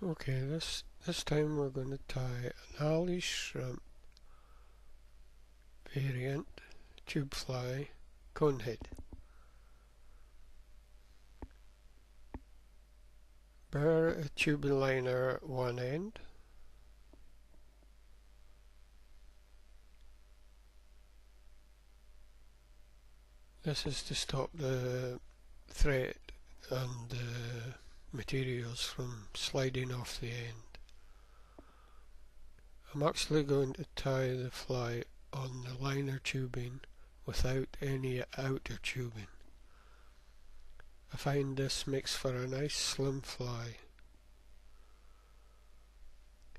Okay, this time we're going to tie an alley shrimp variant tube fly cone head. Burr a tube liner at one end. This is to stop the thread and the materials from sliding off the end. I'm actually going to tie the fly on the liner tubing without any outer tubing. I find this makes for a nice slim fly.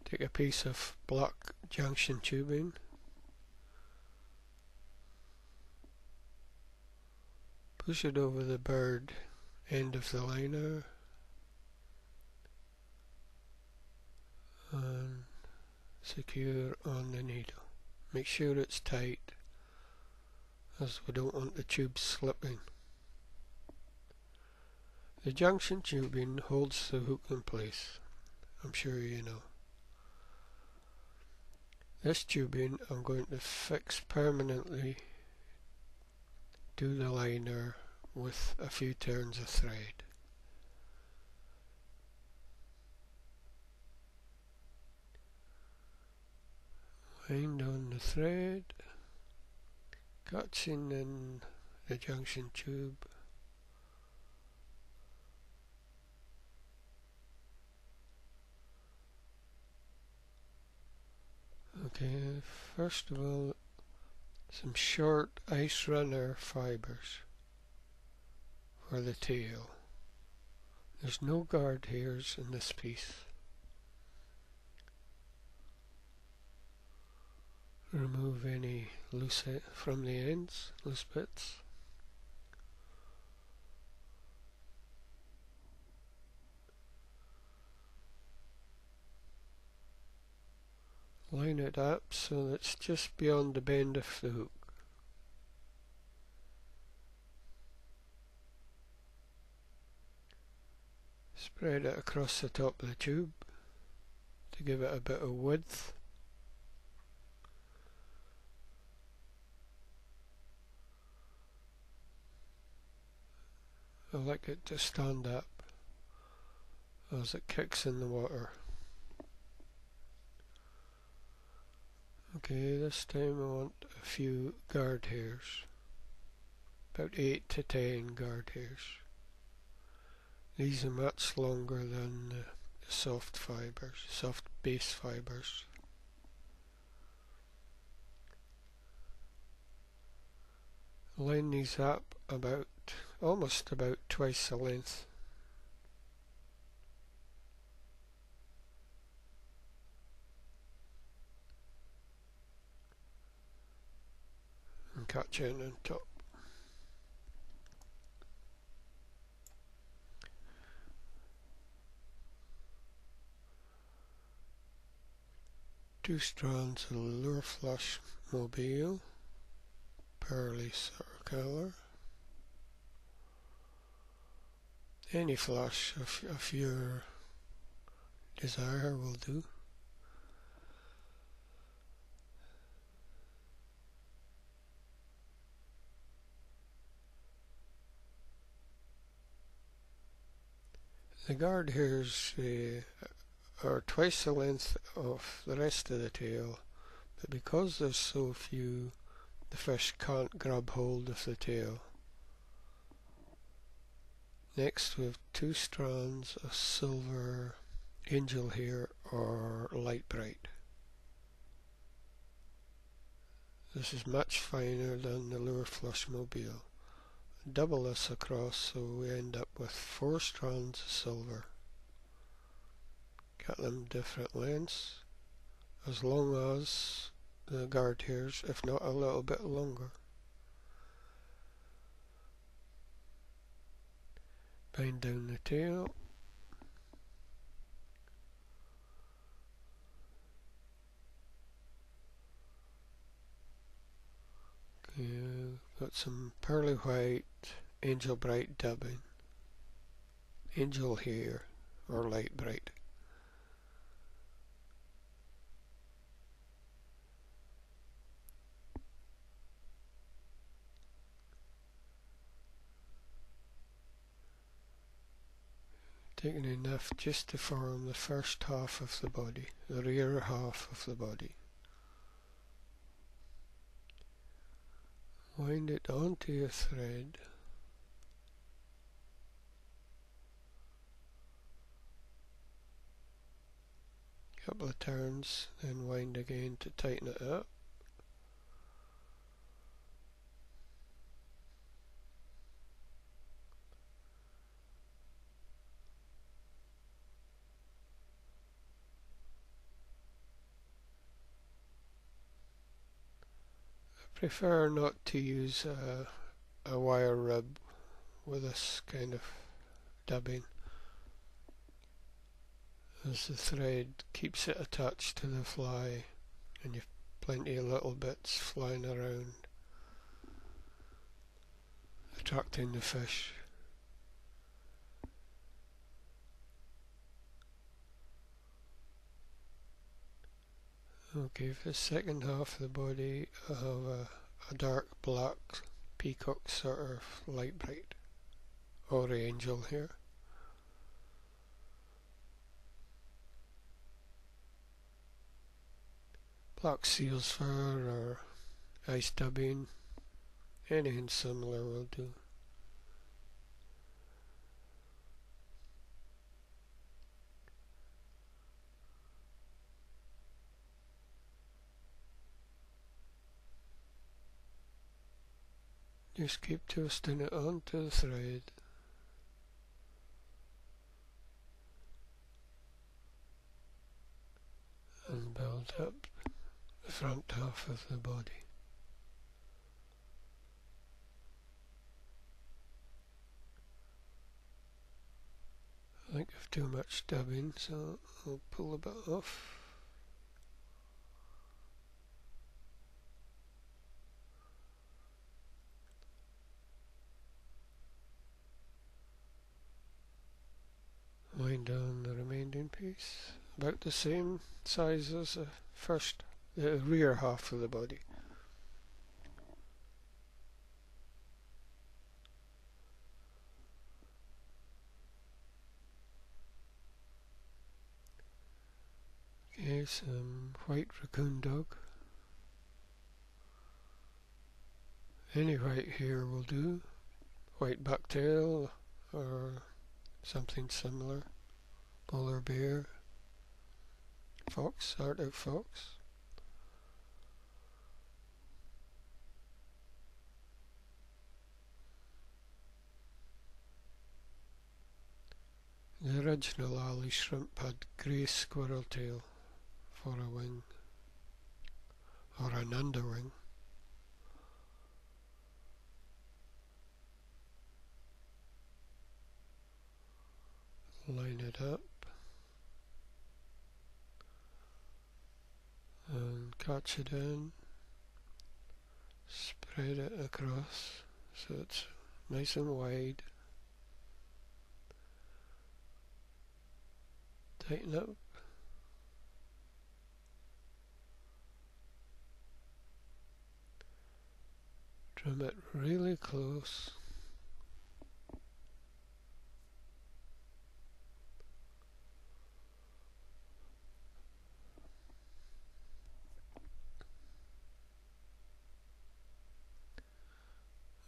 Take a piece of black junction tubing, push it over the bird end of the liner and secure on the needle. Make sure it's tight as we don't want the tube slipping. The junction tubing holds the hook in place, I'm sure you know. This tubing I'm going to fix permanently to the liner with a few turns of thread. Wind on the thread, catching in the junction tube. Okay, first of all, some short ice runner fibers for the tail. There's no guard hairs in this piece. Remove any loose from the ends, loose bits. Line it up so that it's just beyond the bend of the hook. Spread it across the top of the tube to give it a bit of width. I like it to stand up as it kicks in the water. Okay, this time I want a few guard hairs, about 8 to 10 guard hairs. These are much longer than the soft fibers, soft base fibers. Line these up almost about twice the length. And catch in on top. Two strands of lureflash mobil, pearly colour. Any flash of your desire will do. The guard hairs are twice the length of the rest of the tail, but because there's so few, the fish can't grab hold of the tail. Next we have two strands of silver angel hair or light bright. This is much finer than the lureflash mobil. Double this across so we end up with 4 strands of silver. Cut them different lengths, as long as the guard hairs, if not a little bit longer. Bind down the tail. Okay, got some pearly white angel bright dubbing, angel hair or light bright. taking enough just to form the first half of the body, the rear half of the body. Wind it onto your thread. Couple of turns, then wind again to tighten it up. I prefer not to use a wire rib with this kind of dubbing, as the thread keeps it attached to the fly and you've plenty of little bits flying around attracting the fish. Okay, for the second half of the body I have a dark black peacock sort of light bright or angel here. Black seal's fur or ice dubbing, anything similar will do. Just keep twisting it onto the thread. And build up the front half of the body. I think I've too much dubbing, so I'll pull a bit off. Wind down the remaining piece, about the same size as the rear half of the body. Okay, some white racoon dog. Any white hair will do. White bucktail or something similar. Polar bear. Fox, Arctic fox. The original alley shrimp had grey squirrel tail for a wing, or an underwing. Line it up and catch it in, spread it across so it's nice and wide. Tighten up. Trim it really close.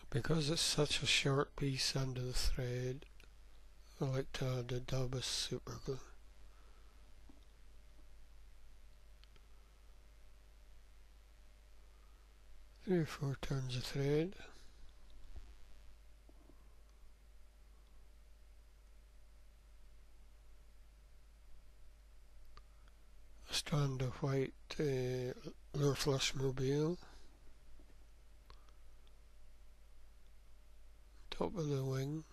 Because it's such a short piece under the thread, I like to add a dab of super glue. Three or four turns of thread. A strand of white lureflash mobil. Top of the wing.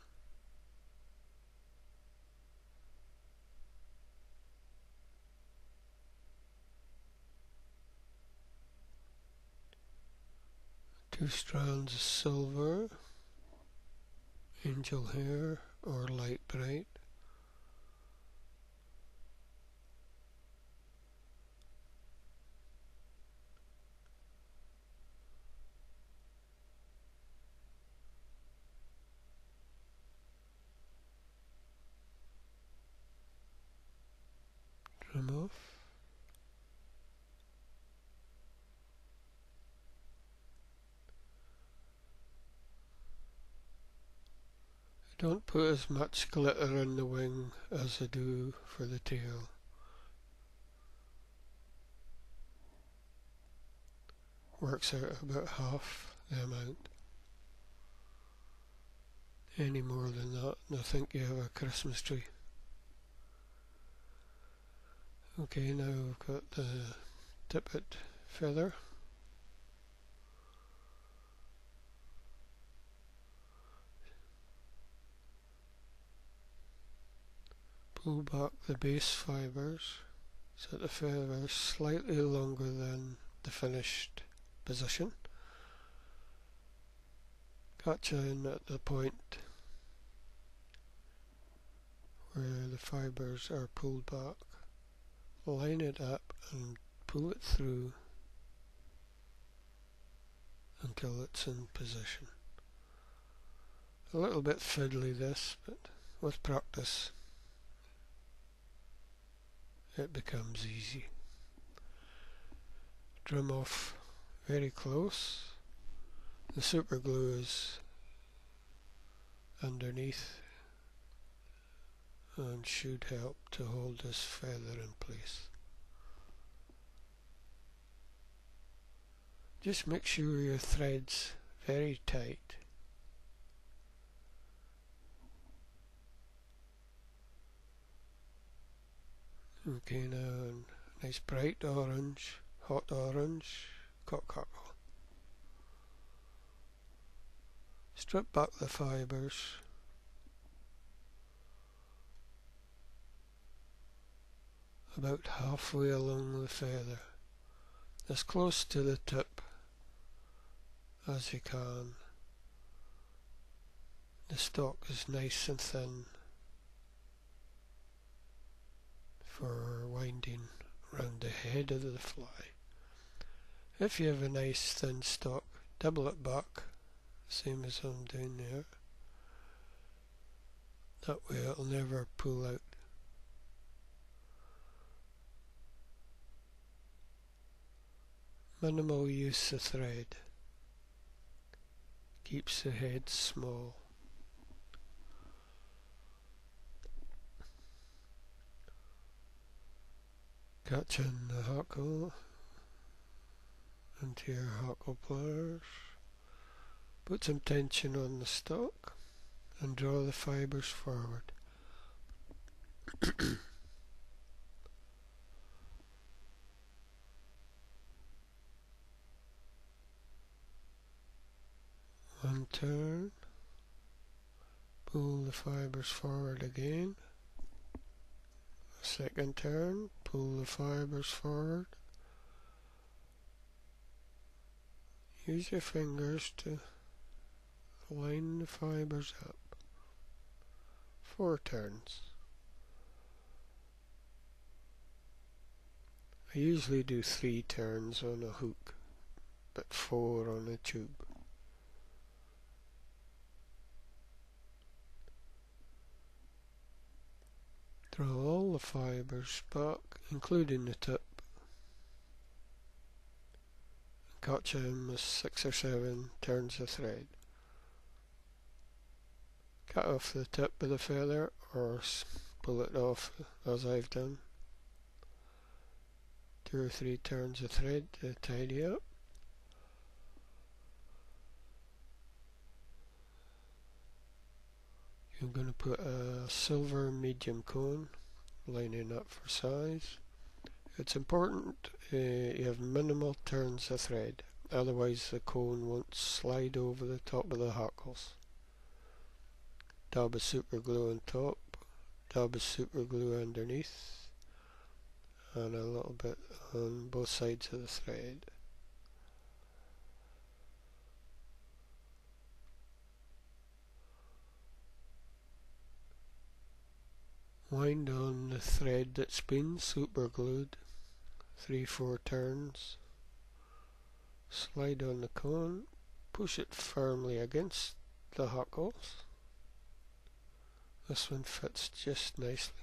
Two strands of silver, angel hair or light bright. Don't put as much glitter in the wing as I do for the tail. Works out about half the amount. Any more than that and I think you have a Christmas tree. Okay, now we've got the tippet feather. Pull back the base fibres so the feather is slightly longer than the finished position. Catch in at the point where the fibres are pulled back. Line it up and pull it through until it's in position. A little bit fiddly this, but with practice it becomes easy. Trim off very close. The super glue is underneath and should help to hold this feather in place. Just make sure your thread's very tight. Okay, now nice bright orange, hot orange, cock. Strip back the fibres about halfway along the feather, as close to the tip as you can. The stalk is nice and thin for winding round the head of the fly. If you have a nice thin stalk, double it back, same as I'm doing there. That way it'll never pull out. Minimal use of thread keeps the head small. Catch in the hackle into your hackle pliers. Put some tension on the stalk and draw the fibres forward. One turn, pull the fibres forward again. A second turn, pull the fibres forward. Use your fingers to line the fibres up. 4 turns. I usually do 3 turns on a hook, but 4 on a tube. Draw all the fibres back, including the tip. Catch them with 6 or 7 turns of thread. Cut off the tip of the feather or pull it off as I've done. 2 or 3 turns of thread to tidy up. I'm going to put a silver medium cone, lining up for size. It's important you have minimal turns of thread, otherwise the cone won't slide over the top of the hackles. Dab of super glue on top, dab of super glue underneath, and a little bit on both sides of the thread. Wind on the thread that's been super glued, 3-4 turns. Slide on the cone, push it firmly against the hackles. This one fits just nicely.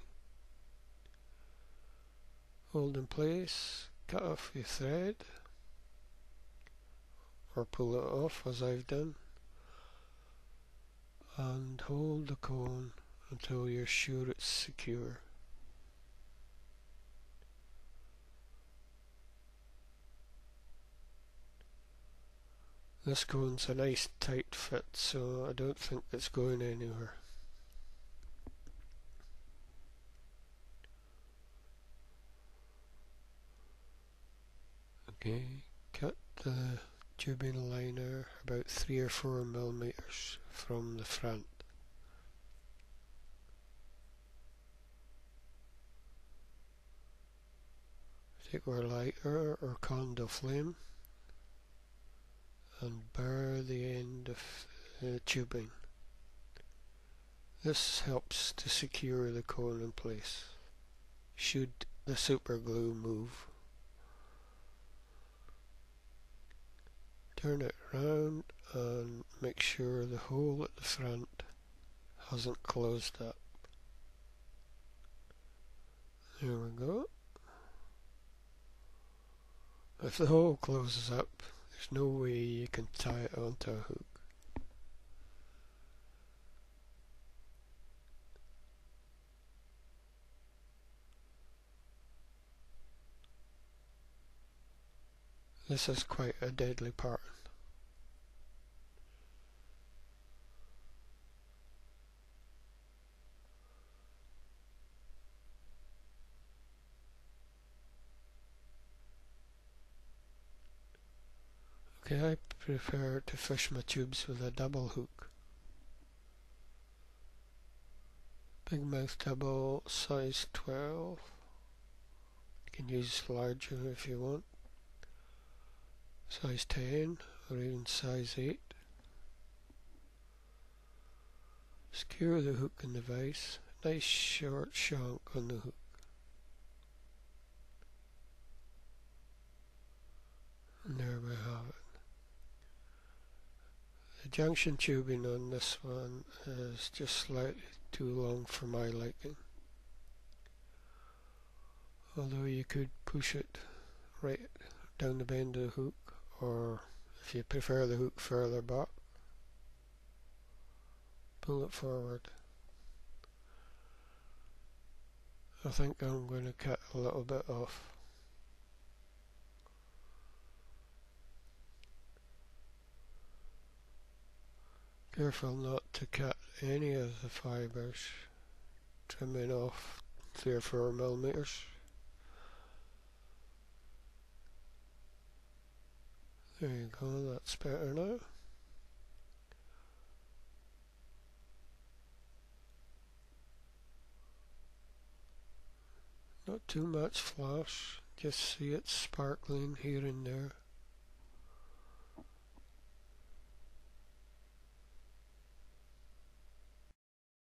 Hold in place, cut off your thread, or pull it off as I've done, and hold the cone until you're sure it's secure. This cone's a nice tight fit, so I don't think it's going anywhere. Okay, cut the tubing liner about 3 or 4 millimeters from the front. Take our lighter or candle flame and burr the end of the tubing. This helps to secure the cone in place should the super glue move. Turn it round and make sure the hole at the front hasn't closed up. There we go. If the hole closes up, there's no way you can tie it onto a hook. This is quite a deadly pattern. Okay, I prefer to fish my tubes with a double hook. Big mouth double, size 12. You can use larger if you want. Size 10 or even size 8. Secure the hook in the vise. Nice short shank on the hook. And there we have it. The junction tubing on this one is just slightly too long for my liking. Although you could push it right down the bend of the hook, or if you prefer the hook further back, pull it forward. I think I'm going to cut a little bit off. Careful not to cut any of the fibres, trimming off 3 or 4 millimeters. There you go, that's better now. Not too much flash, just see it sparkling here and there.